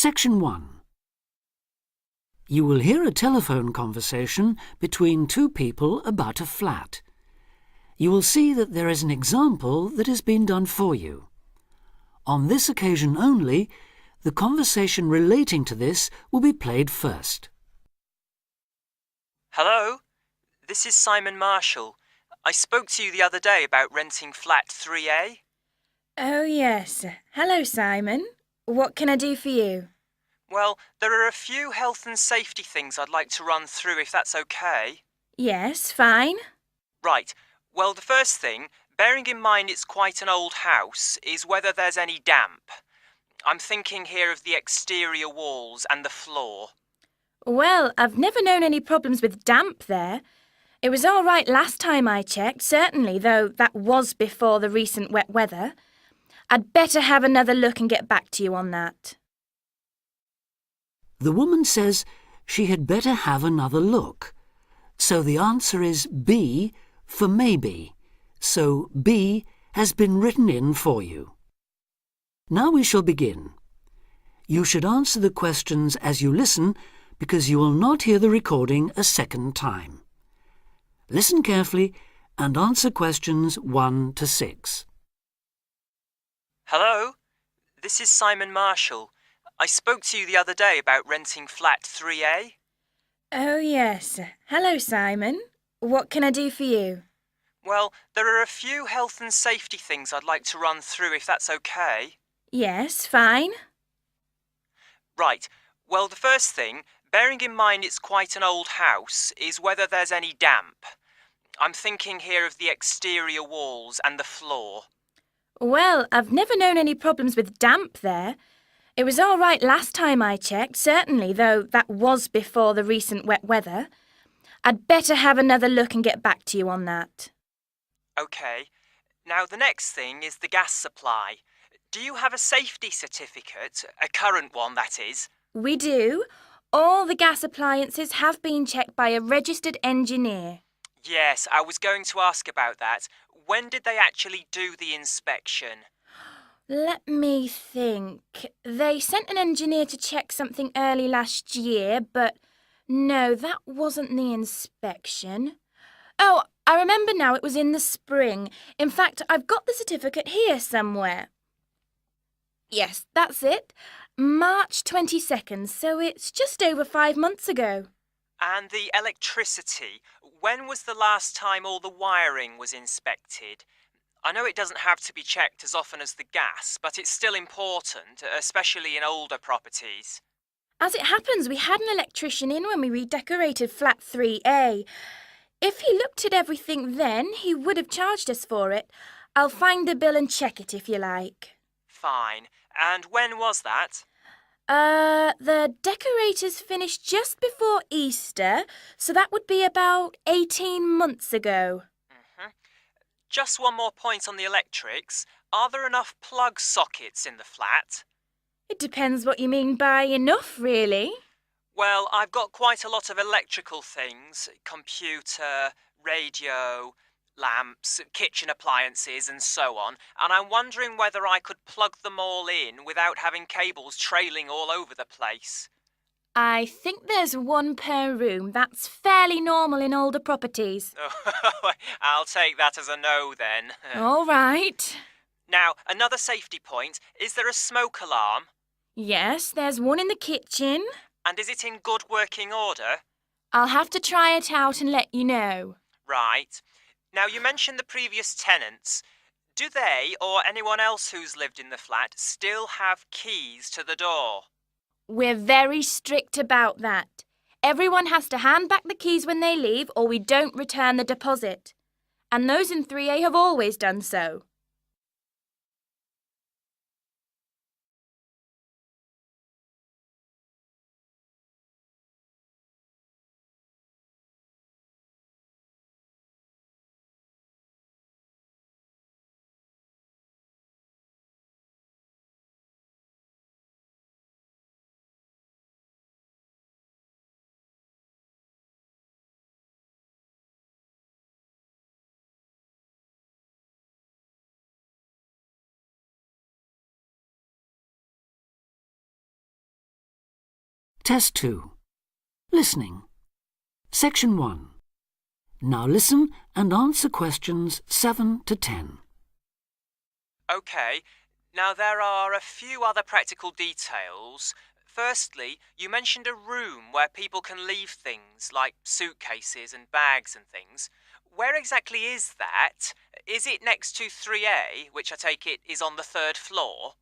Section 1. You will hear a telephone conversation between two people about a flat. You will see that there is an example that has been done for you. On this occasion only, the conversation relating to this will be played first. Hello, this is Simon Marshall. I spoke to you the other day about renting flat 3A. Oh, yes. Hello, Simon. What can I do for you? Well, there are a few health and safety things I'd like to run through if that's okay. Yes, fine. Right, well, the first thing, bearing in mind it's quite an old house, is whether there's any damp. I'm thinking here of the exterior walls and the floor. Well, I've never known any problems with damp there. It was all right last time I checked, certainly, though that was before the recent wet weather. I'd better have another look and get back to you on that. The woman says she had better have another look. So the answer is B for maybe. So B has been written in for you. Now we shall begin. You should answer the questions as you listen because you will not hear the recording a second time. Listen carefully and answer questions 1 to 6. Hello, this is Simon Marshall. I spoke to you the other day about renting flat 3A. Oh, yes. Hello, Simon. What can I do for you? Well, there are a few health and safety things I'd like to run through if that's okay. Yes, fine. Right, well, the first thing, bearing in mind it's quite an old house, is whether there's any damp. I'm thinking here of the exterior walls and the floor. Well, I've never known any problems with damp there. It was all right last time I checked, certainly, though that was before the recent wet weather. I'd better have another look and get back to you on that. OK. Now, the next thing is the gas supply. Do you have a safety certificate? A current one, that is? We do. All the gas appliances have been checked by a registered engineer. Yes, I was going to ask about that. When did they actually do the inspection? Let me think. They sent an engineer to check something early last year, but no, that wasn't the inspection. Oh, I remember now, it was in the spring. In fact, I've got the certificate here somewhere. Yes, that's it. March 22nd, so it's just over 5 months ago. And the electricity, when was the last time all the wiring was inspected? I know it doesn't have to be checked as often as the gas, but it's still important, especially in older properties. As it happens, we had an electrician in when we redecorated flat 3A. If he looked at everything then, he would have charged us for it. I'll find the bill and check it if you like. Fine. And when was that? The decorators finished just before Easter, so that would be about 18 months ago. Just one more point on the electrics. Are there enough plug sockets in the flat? It depends what you mean by enough, really. Well, I've got quite a lot of electrical things. Computer, radio, lamps, kitchen appliances and so on. And I'm wondering whether I could plug them all in without having cables trailing all over the place. I think there's one per room. That's fairly normal in older properties. I'll take that as a no then. All right. Now, another safety point. Is there a smoke alarm? Yes, there's one in the kitchen. And is it in good working order? I'll have to try it out and let you know. Right. Now, you mentioned the previous tenants. Do they, or anyone else who's lived in the flat, still have keys to the door? We're very strict about that. Everyone has to hand back the keys when they leave or we don't return the deposit. And those in 3A have always done so. Test 2. Listening. Section 1. Now listen and answer questions 7 to 10. OK, now there are a few other practical details. Firstly, you mentioned a room where people can leave things like suitcases and bags and things. Where exactly is that? Is it next to 3A, which I take it is on the 3rd floor?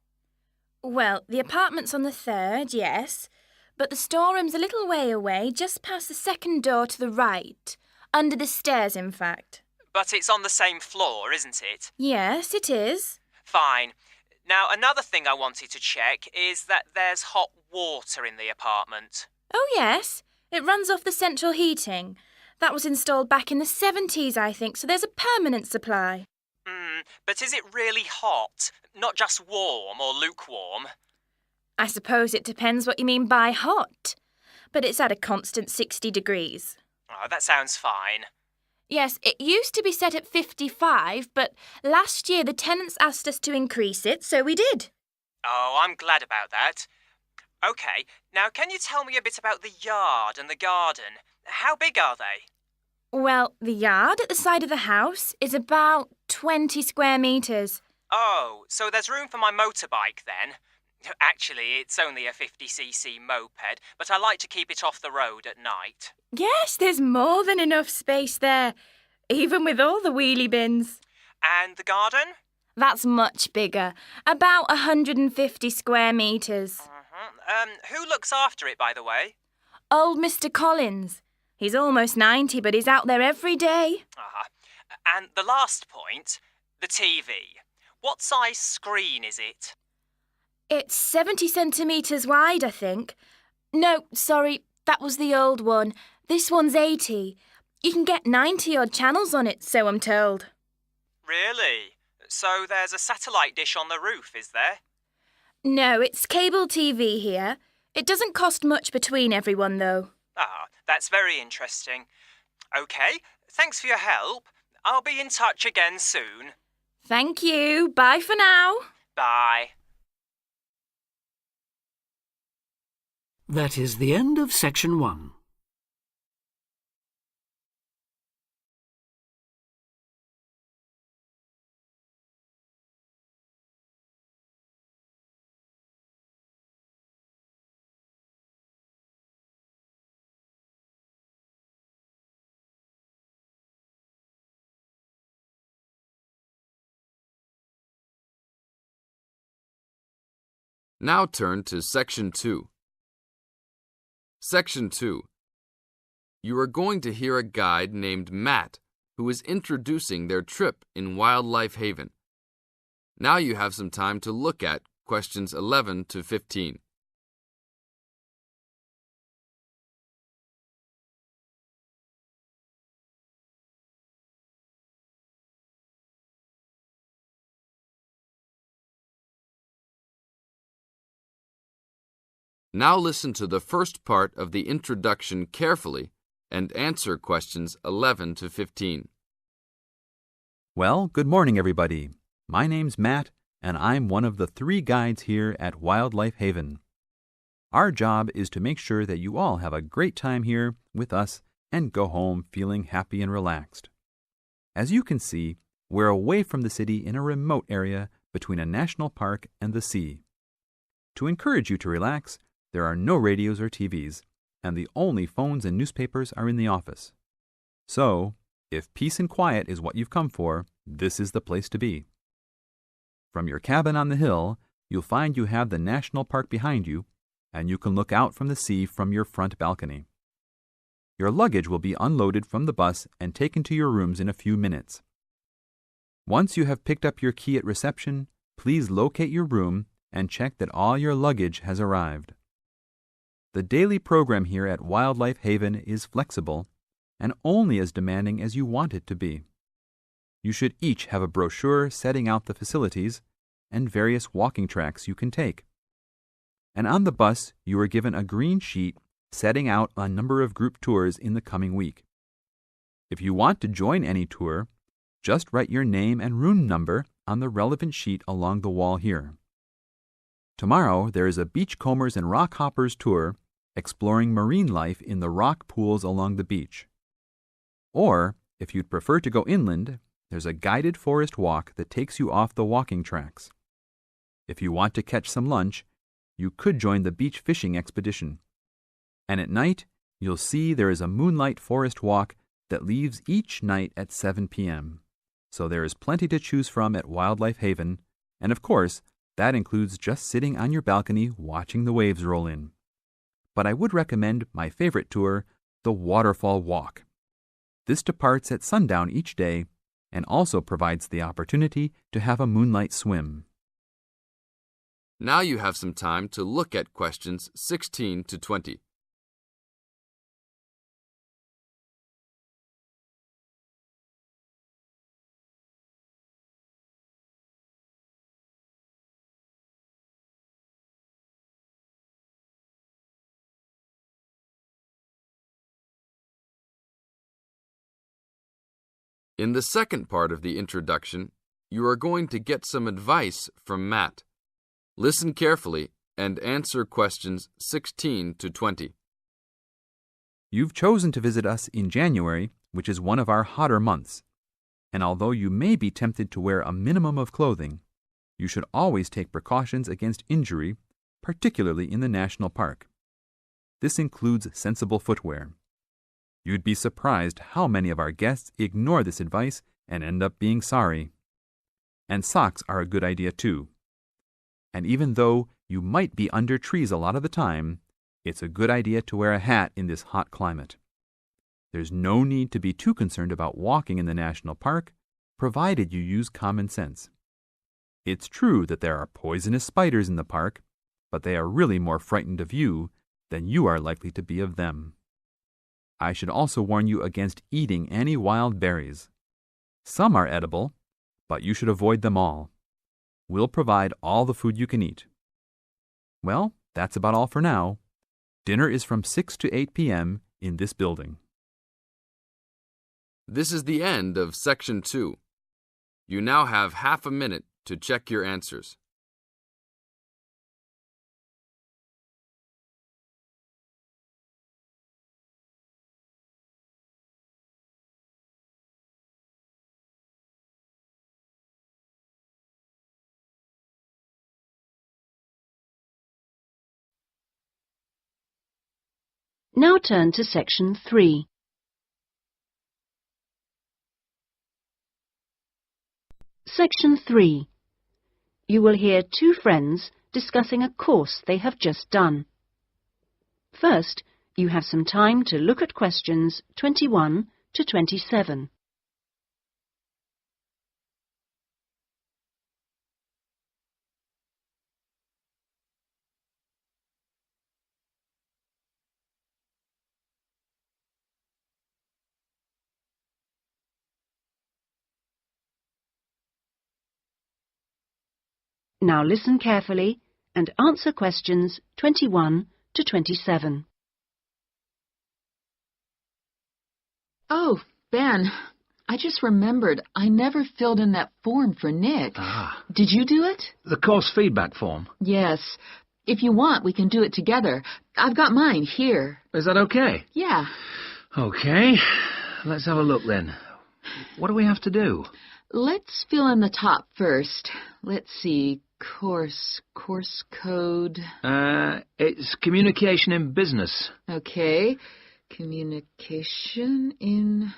Well, the apartment's on the 3rd, yes, but the storeroom's a little way away, just past the 2nd door to the right. Under the stairs, in fact. But it's on the same floor, isn't it? Yes, it is. Fine. Now, another thing I wanted to check is that there's hot water in the apartment. Oh, yes. It runs off the central heating. That was installed back in the 70s, I think, so there's a permanent supply. But is it really hot? Not just warm or lukewarm? I suppose it depends what you mean by hot. But it's at a constant 60 degrees. Oh, that sounds fine. Yes, it used to be set at 55, but last year the tenants asked us to increase it, so we did. Oh, I'm glad about that. OK, now can you tell me a bit about the yard and the garden? How big are they? Well, the yard at the side of the house is about 20 square metres. Oh, so there's room for my motorbike then? Actually, it's only a 50cc moped, but I like to keep it off the road at night. Yes, there's more than enough space there, even with all the wheelie bins. And the garden? That's much bigger, about 150 square metres. Who looks after it, by the way? Old Mr. Collins. He's almost 90, but he's out there every day. And the last point, the TV. What size screen is it? It's 70 centimetres wide, I think. No, sorry, that was the old one. This one's 80. You can get 90-odd channels on it, so I'm told. Really? So there's a satellite dish on the roof, is there? No, it's cable TV here. It doesn't cost much between everyone, though. That's very interesting. OK, thanks for your help. I'll be in touch again soon. Thank you. Bye for now. Bye. That is the end of Section 1. Now turn to Section 2. Section 2. You are going to hear a guide named Matt who is introducing their trip in Wildlife Haven. Now you have some time to look at questions 11 to 15. Now listen to the first part of the introduction carefully and answer questions 11 to 15. Well, good morning, everybody. My name's Matt, and I'm one of the 3 guides here at Wildlife Haven. Our job is to make sure that you all have a great time here with us and go home feeling happy and relaxed. As you can see, we're away from the city in a remote area between a national park and the sea. To encourage you to relax, there are no radios or TVs, and the only phones and newspapers are in the office. So, if peace and quiet is what you've come for, this is the place to be. From your cabin on the hill, you'll find you have the national park behind you, and you can look out from the sea from your front balcony. Your luggage will be unloaded from the bus and taken to your rooms in a few minutes. Once you have picked up your key at reception, please locate your room and check that all your luggage has arrived. The daily program here at Wildlife Haven is flexible and only as demanding as you want it to be. You should each have a brochure setting out the facilities and various walking tracks you can take. And on the bus, you are given a green sheet setting out a number of group tours in the coming week. If you want to join any tour, just write your name and room number on the relevant sheet along the wall here. Tomorrow, there is a Beachcombers and Rock Hoppers tour exploring marine life in the rock pools along the beach. Or, if you'd prefer to go inland, there's a guided forest walk that takes you off the walking tracks. If you want to catch some lunch, you could join the beach fishing expedition. And at night, you'll see there is a moonlight forest walk that leaves each night at 7 p.m. So there is plenty to choose from at Wildlife Haven, and of course, that includes just sitting on your balcony watching the waves roll in. But I would recommend my favorite tour, the Waterfall Walk. This departs at sundown each day and also provides the opportunity to have a moonlight swim. Now you have some time to look at questions 16 to 20. In the second part of the introduction, you are going to get some advice from Matt. Listen carefully and answer questions 16 to 20. You've chosen to visit us in January, which is one of our hotter months. And although you may be tempted to wear a minimum of clothing, you should always take precautions against injury, particularly in the national park. This includes sensible footwear. You'd be surprised how many of our guests ignore this advice and end up being sorry. And socks are a good idea too. And even though you might be under trees a lot of the time, it's a good idea to wear a hat in this hot climate. There's no need to be too concerned about walking in the national park, provided you use common sense. It's true that there are poisonous spiders in the park, but they are really more frightened of you than you are likely to be of them. I should also warn you against eating any wild berries. Some are edible, but you should avoid them all. We'll provide all the food you can eat. Well, that's about all for now. Dinner is from 6 to 8 p.m. in this building. This is the end of Section 2. You now have half a minute to check your answers. Now turn to Section 3. Section 3. You will hear two friends discussing a course they have just done. First, you have some time to look at questions 21 to 27. Now listen carefully and answer questions 21 to 27. Oh, Ben, I just remembered I never filled in that form for Nick. Ah. Did you do it? The course feedback form. Yes. If you want, we can do it together. I've got mine here. Is that okay? Yeah. Okay. Let's have a look then. What do we have to do? Let's fill in the top first. Let's see. Course code. It's communication in business. Okay. Communication in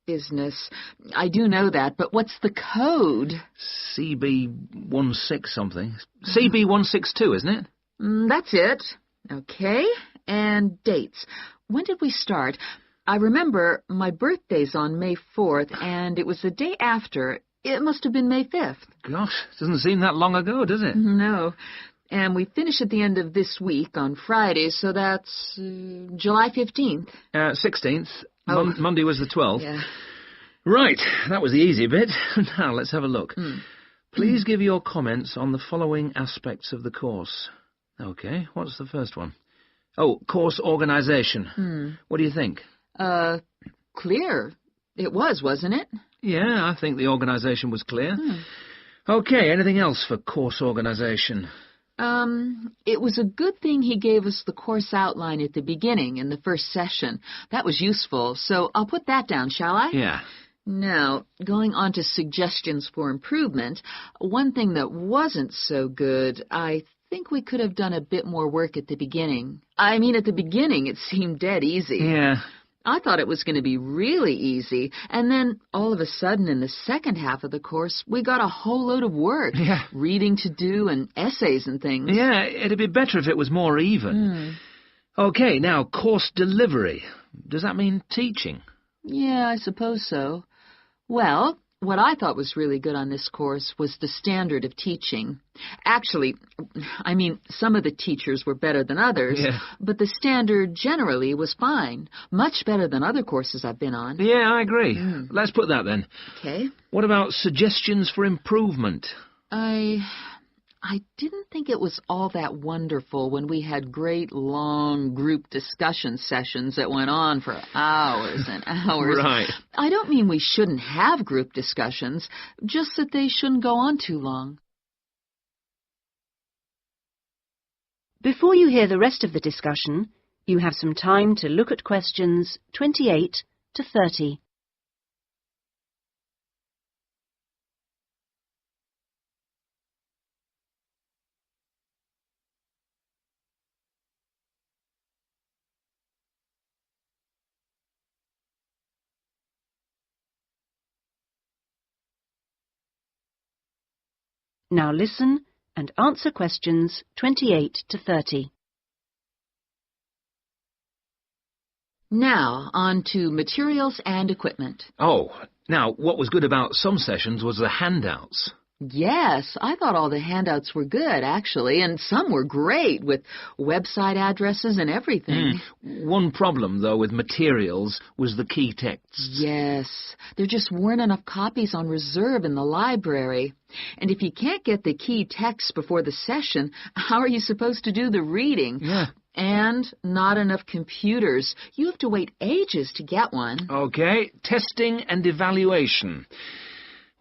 business. I do know that, but what's the code? CB16 something. CB162, isn't it? That's it. Okay. And dates. When did we start? I remember my birthday's on May 4th, and it was the day after. It must have been May 5th. Gosh, doesn't seem that long ago, does it? No. And we finish at the end of this week on Friday, so that's July 15th. 16th. Oh. Monday was the 12th. Yeah. Right, that was the easy bit. Now, let's have a look. Please give your comments on the following aspects of the course. Okay, what's the first one? Oh, course organisation. What do you think? Clear. It was, wasn't it? Yeah, I think the organisation was clear. Okay, anything else for course organisation? It was a good thing he gave us the course outline at the beginning in the first session. That was useful, so I'll put that down, shall I? Yeah. Now, going on to suggestions for improvement, one thing that wasn't so good, I think we could have done a bit more work at the beginning. I mean, at the beginning it seemed dead easy. Yeah. I thought it was going to be really easy, and then all of a sudden in the second half of the course, we got a whole load of work. Yeah. Reading to do and essays and things. Yeah, it'd be better if it was more even. Okay, now, course delivery. Does that mean teaching? Yeah, I suppose so. Well, what I thought was really good on this course was the standard of teaching. Actually, I mean, some of the teachers were better than others, but the standard generally was fine. Much better than other courses I've been on. Yeah, I agree. Let's put that then. Okay. What about suggestions for improvement? I didn't think it was all that wonderful when we had great, long group discussion sessions that went on for hours and hours. Right. I don't mean we shouldn't have group discussions, just that they shouldn't go on too long. Before you hear the rest of the discussion, you have some time to look at questions 28 to 30. Now listen and answer questions 28 to 30. Now, on to materials and equipment. Oh, now, what was good about some sessions was the handouts. Yes, I thought all the handouts were good, actually, and some were great, with website addresses and everything. One problem, though, with materials was the key texts. Yes, there just weren't enough copies on reserve in the library. And if you can't get the key texts before the session, how are you supposed to do the reading? Yeah. And not enough computers. You have to wait ages to get one. Okay, testing and evaluation.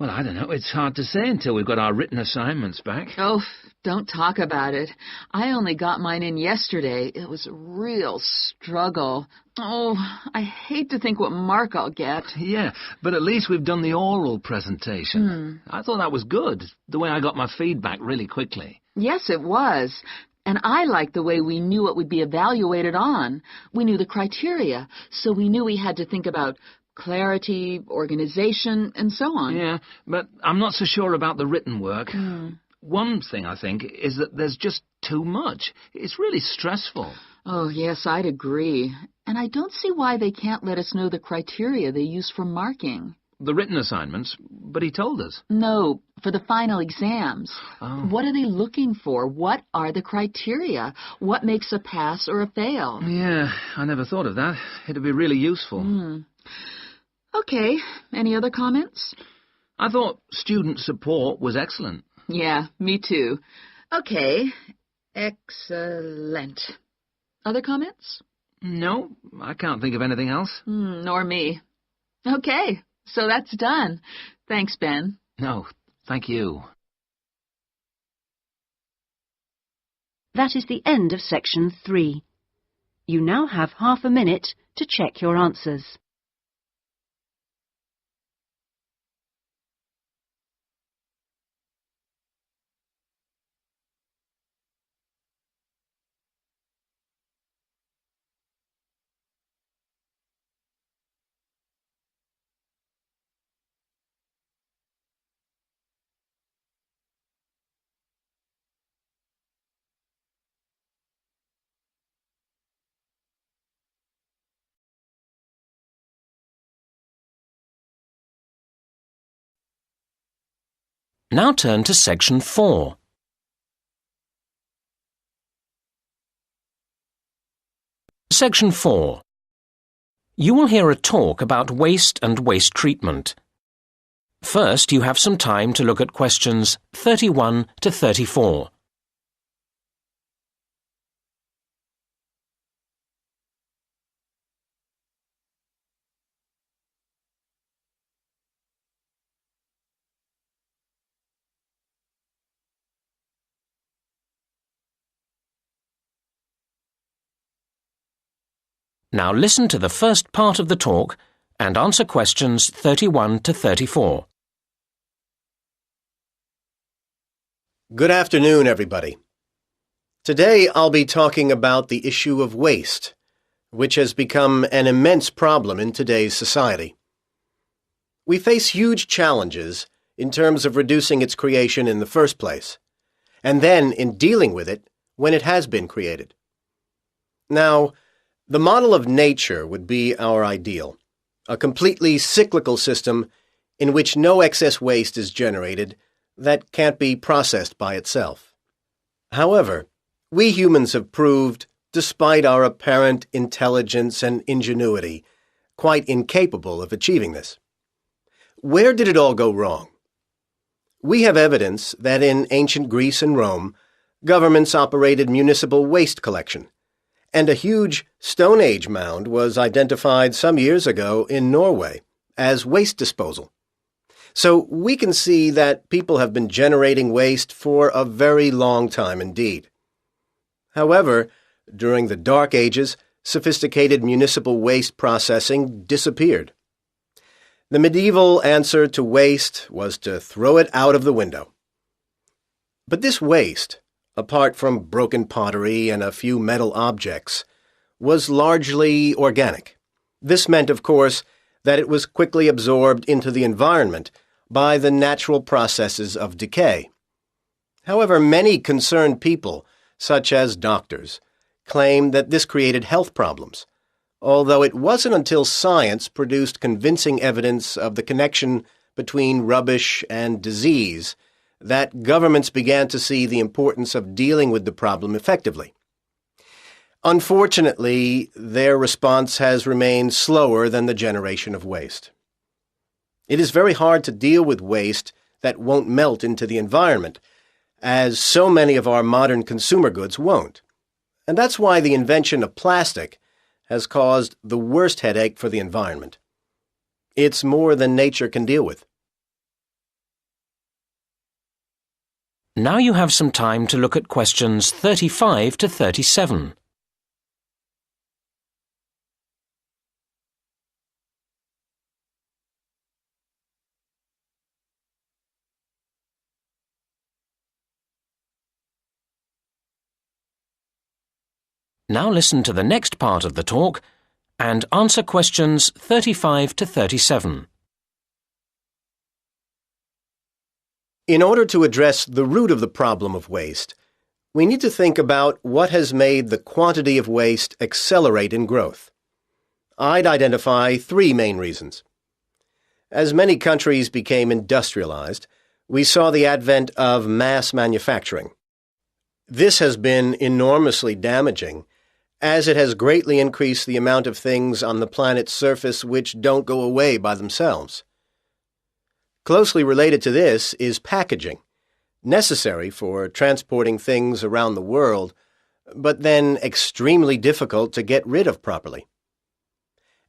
Well, I don't know. It's hard to say until we've got our written assignments back. Oh, don't talk about it. I only got mine in yesterday. It was a real struggle. Oh, I hate to think what mark I'll get. Yeah, but at least we've done the oral presentation. I thought that was good, the way I got my feedback really quickly. Yes, it was. And I liked the way we knew what would be evaluated on. We knew the criteria, so we knew we had to think about clarity, organization, and so on. Yeah, but I'm not so sure about the written work. One thing, I think, is that there's just too much. It's really stressful. Oh, yes, I'd agree. And I don't see why they can't let us know the criteria they use for marking. The written assignments, but he told us. No, for the final exams. Oh. What are they looking for? What are the criteria? What makes a pass or a fail? Yeah, I never thought of that. It'd be really useful. Okay, any other comments? I thought student support was excellent. Yeah, me too. Okay, excellent. Other comments? No, I can't think of anything else. Nor me. Okay, so that's done. Thanks, Ben. No, thank you. That is the end of section 3. You now have half a minute to check your answers. Now turn to section 4. Section 4. You will hear a talk about waste and waste treatment. First, you have some time to look at questions 31 to 34. Now listen to the first part of the talk and answer questions 31 to 34. Good afternoon, everybody. Today I'll be talking about the issue of waste, which has become an immense problem in today's society. We face huge challenges in terms of reducing its creation in the first place, and then in dealing with it when it has been created. Now, the model of nature would be our ideal, a completely cyclical system in which no excess waste is generated that can't be processed by itself. However, we humans have proved, despite our apparent intelligence and ingenuity, quite incapable of achieving this. Where did it all go wrong? We have evidence that in ancient Greece and Rome, governments operated municipal waste collection, and a huge Stone Age mound was identified some years ago in Norway as waste disposal. So we can see that people have been generating waste for a very long time indeed. However, during the Dark Ages, sophisticated municipal waste processing disappeared. The medieval answer to waste was to throw it out of the window. But this waste, apart from broken pottery and a few metal objects, was largely organic. This meant, of course, that it was quickly absorbed into the environment by the natural processes of decay. However, many concerned people, such as doctors, claim that this created health problems, although it wasn't until science produced convincing evidence of the connection between rubbish and disease that governments began to see the importance of dealing with the problem effectively. Unfortunately, their response has remained slower than the generation of waste. It is very hard to deal with waste that won't melt into the environment, as so many of our modern consumer goods won't. And that's why the invention of plastic has caused the worst headache for the environment. It's more than nature can deal with. Now you have some time to look at questions 35 to 37. Now listen to the next part of the talk and answer questions 35 to 37. In order to address the root of the problem of waste, we need to think about what has made the quantity of waste accelerate in growth. I'd identify three main reasons. As many countries became industrialized, we saw the advent of mass manufacturing. This has been enormously damaging, as it has greatly increased the amount of things on the planet's surface which don't go away by themselves. Closely related to this is packaging, necessary for transporting things around the world, but then extremely difficult to get rid of properly.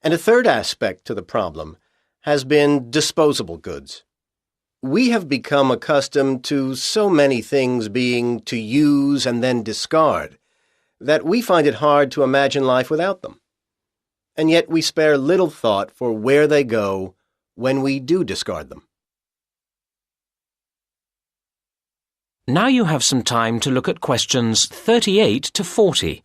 And a third aspect to the problem has been disposable goods. We have become accustomed to so many things being to use and then discard that we find it hard to imagine life without them. And yet we spare little thought for where they go when we do discard them. Now you have some time to look at questions 38 to 40.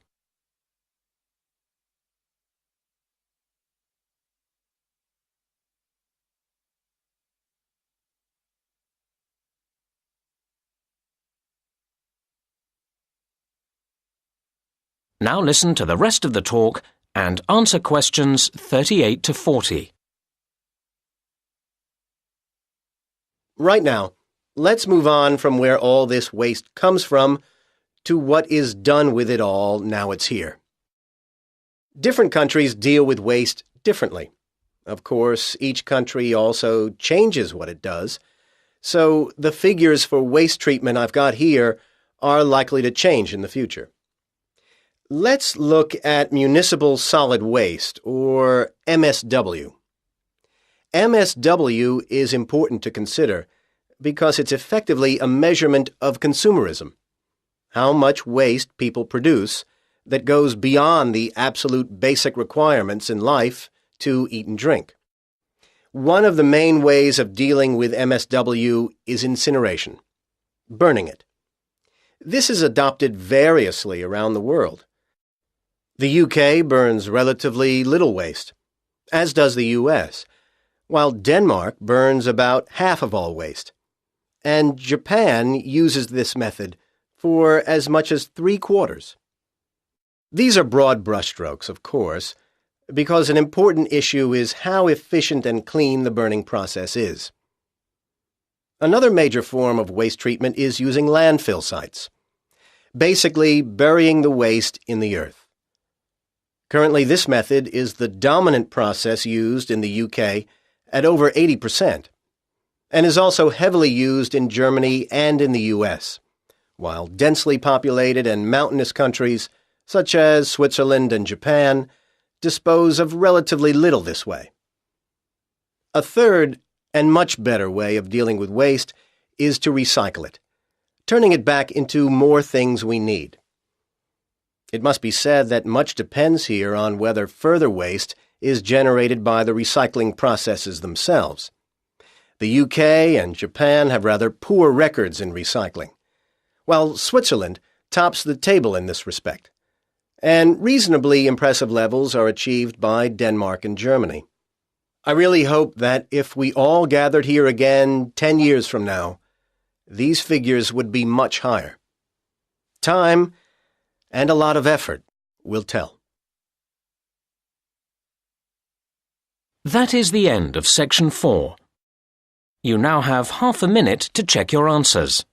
Now listen to the rest of the talk and answer questions 38 to 40. Right now, let's move on from where all this waste comes from to what is done with it all now it's here. Different countries deal with waste differently. Of course, each country also changes what it does, so the figures for waste treatment I've got here are likely to change in the future. Let's look at municipal solid waste, or MSW. MSW is important to consider because it's effectively a measurement of consumerism, how much waste people produce that goes beyond the absolute basic requirements in life to eat and drink. One of the main ways of dealing with MSW is incineration, burning it. This is adopted variously around the world. The UK burns relatively little waste, as does the US, while Denmark burns about half of all waste, and Japan uses this method for as much as 3/4. These are broad brushstrokes, of course, because an important issue is how efficient and clean the burning process is. Another major form of waste treatment is using landfill sites, basically burying the waste in the earth. Currently, this method is the dominant process used in the UK at over 80%, and is also heavily used in Germany and in the US, while densely populated and mountainous countries such as Switzerland and Japan dispose of relatively little this way. A third and much better way of dealing with waste is to recycle it, turning it back into more things we need. It must be said that much depends here on whether further waste is generated by the recycling processes themselves. The UK and Japan have rather poor records in recycling, while Switzerland tops the table in this respect, and reasonably impressive levels are achieved by Denmark and Germany. I really hope that if we all gathered here again 10 years from now, these figures would be much higher. Time and a lot of effort will tell. That is the end of Section 4. You now have half a minute to check your answers.